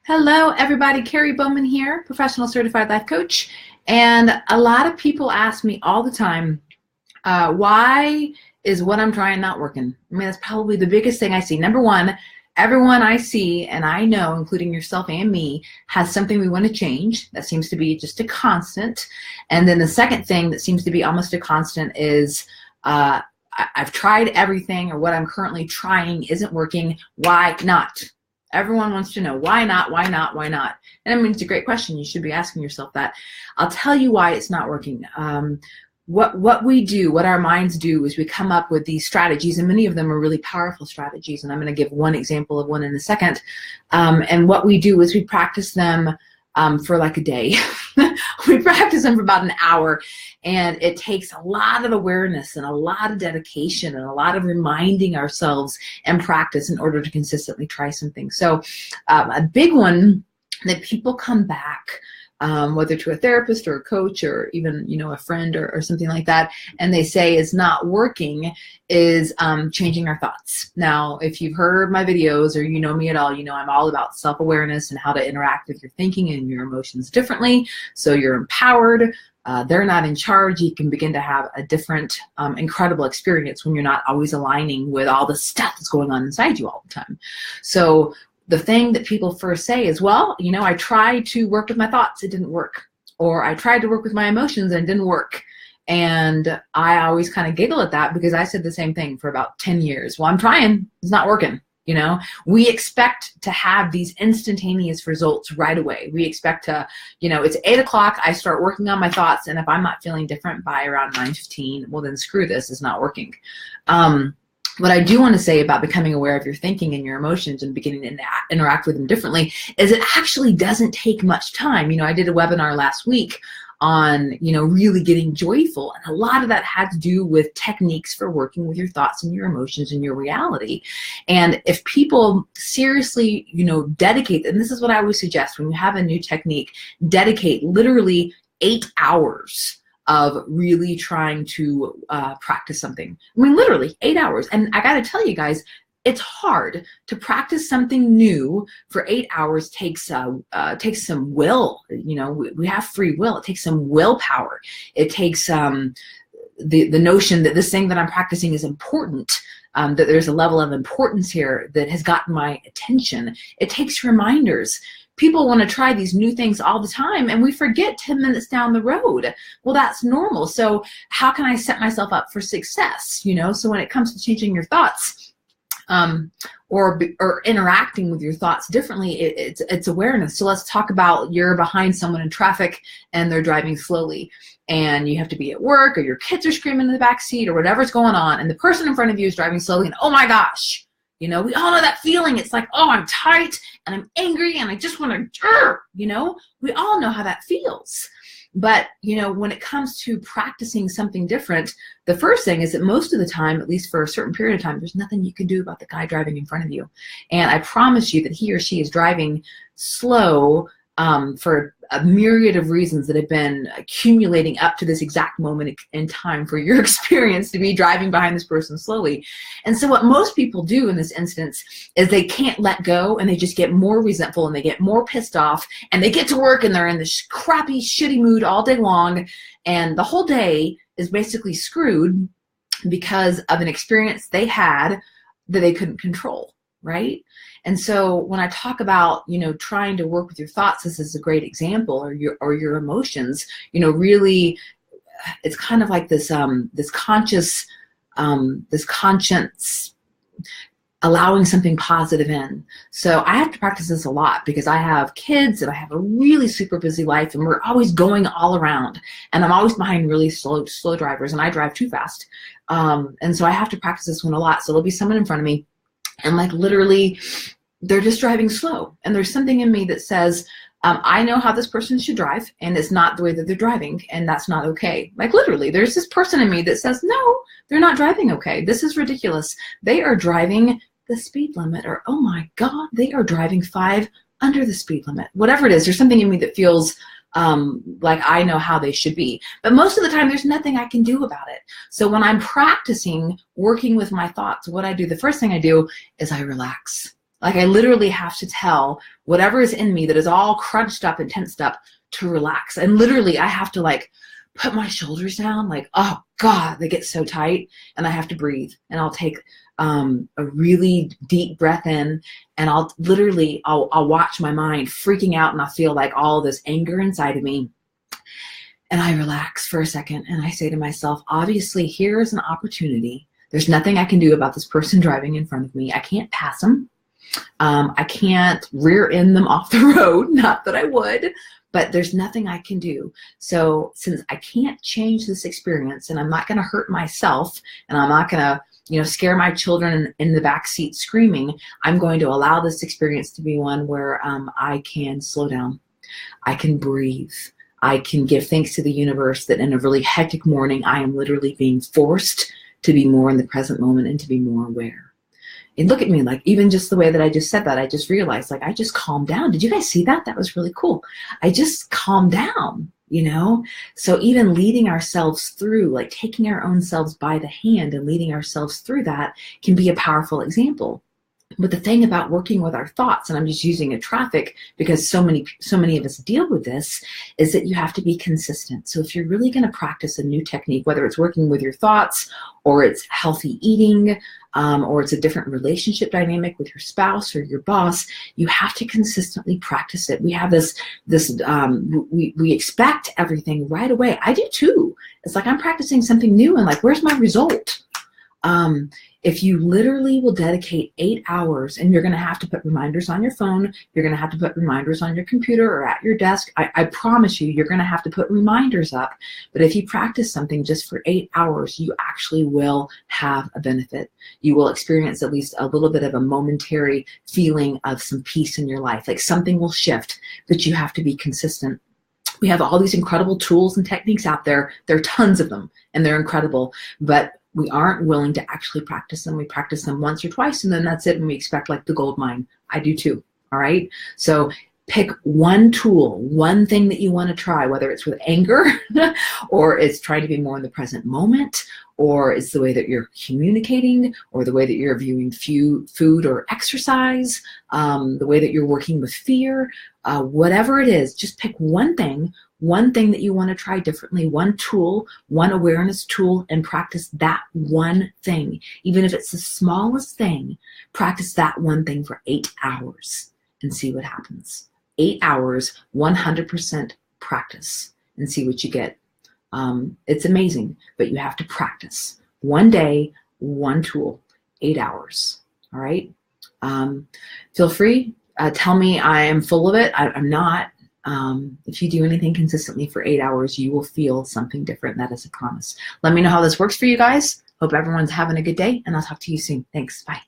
Hello, everybody. Carrie Bowman here, professional certified life coach. And a lot of people ask me all the time, why is what I'm trying not working? I mean, that's probably the biggest thing I see. Number one, everyone I see and I know, including yourself and me, has something we want to change. That seems to be just a constant. And then the second thing that seems to be almost a constant is I've tried everything, or what I'm currently trying isn't working. Why not? Everyone wants to know why not, why not, why not? And I mean, it's a great question. You should be asking yourself that. I'll tell you why it's not working. What we do, what our minds do, is we come up with these strategies, and many of them are really powerful strategies. And I'm going to give one example of one in a second. And what we do is we practice them for like a day. We practice them for about an hour, and it takes a lot of awareness and a lot of dedication and a lot of reminding ourselves and practice in order to consistently try something. So a big one that people come back, whether to a therapist or a coach or even, a friend or something like that, and they say is not working, is changing our thoughts. Now, if you've heard my videos or you know me at all, I'm all about self-awareness and how to interact with your thinking and your emotions differently, so you're empowered. They're not in charge. You can begin to have a different, incredible experience when you're not always aligning with all the stuff that's going on inside you all the time. So the thing that people first say is, well, I tried to work with my thoughts, it didn't work. Or I tried to work with my emotions and it didn't work. And I always kind of giggle at that because I said the same thing for about 10 years. Well, I'm trying, it's not working. We expect to have these instantaneous results right away. We expect to, it's 8 o'clock, I start working on my thoughts, and if I'm not feeling different by around 9:15, well then screw this, it's not working. What I do want to say about becoming aware of your thinking and your emotions and beginning to interact with them differently is it actually doesn't take much time. I did a webinar last week on, really getting joyful. And a lot of that had to do with techniques for working with your thoughts and your emotions and your reality. And if people seriously, dedicate, and this is what I always suggest when you have a new technique, dedicate literally 8 hours of really trying to practice something. I mean, literally 8 hours. And I got to tell you guys, it's hard to practice something new for 8 hours. Takes some will. We have free will. It takes some willpower. It takes the notion that this thing that I'm practicing is important. That there's a level of importance here that has gotten my attention. It takes reminders. People want to try these new things all the time, and we forget 10 minutes down the road. Well, that's normal. So how can I set myself up for success? So when it comes to changing your thoughts, or interacting with your thoughts differently, it's awareness. So let's talk about you're behind someone in traffic and they're driving slowly, and you have to be at work, or your kids are screaming in the back seat, or whatever's going on, and the person in front of you is driving slowly, and oh my gosh, we all know that feeling. It's like, oh, I'm tight and I'm angry and I just want to, we all know how that feels. But, when it comes to practicing something different, the first thing is that most of the time, at least for a certain period of time, there's nothing you can do about the guy driving in front of you. And I promise you that he or she is driving slow for a myriad of reasons that have been accumulating up to this exact moment in time for your experience to be driving behind this person slowly. And so what most people do in this instance is they can't let go, and they just get more resentful, and they get more pissed off, and they get to work and they're in this crappy, shitty mood all day long, and the whole day is basically screwed because of an experience they had that they couldn't control, right? And so when I talk about, trying to work with your thoughts, this is a great example, or your emotions, really, it's kind of like this conscience allowing something positive in. So I have to practice this a lot because I have kids and I have a really super busy life, and we're always going all around, and I'm always behind really slow drivers, and I drive too fast. And so I have to practice this one a lot. So there'll be someone in front of me, and like literally they're just driving slow, and there's something in me that says, I know how this person should drive, and it's not the way that they're driving, and that's not okay. Like literally, there's this person in me that says, no, they're not driving okay. This is ridiculous. They are driving the speed limit, or oh my God, they are driving 5 under the speed limit. Whatever it is, there's something in me that feels like I know how they should be. But most of the time, there's nothing I can do about it. So when I'm practicing working with my thoughts, what I do, the first thing I do is I relax. Like I literally have to tell whatever is in me that is all crunched up and tensed up to relax. And literally I have to like put my shoulders down, like, oh God, they get so tight, and I have to breathe. And I'll take a really deep breath in, and I'll watch my mind freaking out, and I'll feel like all this anger inside of me. And I relax for a second, and I say to myself, obviously here is an opportunity. There's nothing I can do about this person driving in front of me. I can't pass them. I can't rear end them off the road, not that I would, but there's nothing I can do. So since I can't change this experience, and I'm not going to hurt myself, and I'm not going to scare my children in the back seat screaming, I'm going to allow this experience to be one where I can slow down. I can breathe. I can give thanks to the universe that in a really hectic morning, I am literally being forced to be more in the present moment and to be more aware. And look at me, like even just the way that I just said that, I just realized like I just calmed down. Did you guys see that? That was really cool. I just calmed down, So even leading ourselves through, like taking our own selves by the hand and leading ourselves through that can be a powerful example. But the thing about working with our thoughts, and I'm just using a traffic because so many of us deal with this, is that you have to be consistent. So if you're really going to practice a new technique, whether it's working with your thoughts or it's healthy eating, or it's a different relationship dynamic with your spouse or your boss, you have to consistently practice it. We have we expect everything right away. I do too. It's like I'm practicing something new and like, where's my result? If you literally will dedicate 8 hours, and you're going to have to put reminders on your phone, you're going to have to put reminders on your computer or at your desk. I promise you, you're going to have to put reminders up. But if you practice something just for 8 hours, you actually will have a benefit. You will experience at least a little bit of a momentary feeling of some peace in your life. Like something will shift, but you have to be consistent. We have all these incredible tools and techniques out there. There are tons of them, and they're incredible. But we aren't willing to actually practice them. We practice them once or twice, and then that's it, and we expect like the gold mine. I do too, all right? So pick one tool, one thing that you want to try, whether it's with anger or it's trying to be more in the present moment, or it's the way that you're communicating, or the way that you're viewing food or exercise, the way that you're working with fear, whatever it is, just pick one thing that you want to try differently, one tool, one awareness tool, and practice that one thing. Even if it's the smallest thing, practice that one thing for 8 hours and see what happens. 8 hours, 100% practice, and see what you get. It's amazing, but you have to practice. One day, one tool, 8 hours, all right? Feel free, tell me I am full of it. I'm not. If you do anything consistently for 8 hours, you will feel something different. That is a promise. Let me know how this works for you guys. Hope everyone's having a good day, and I'll talk to you soon. Thanks. Bye.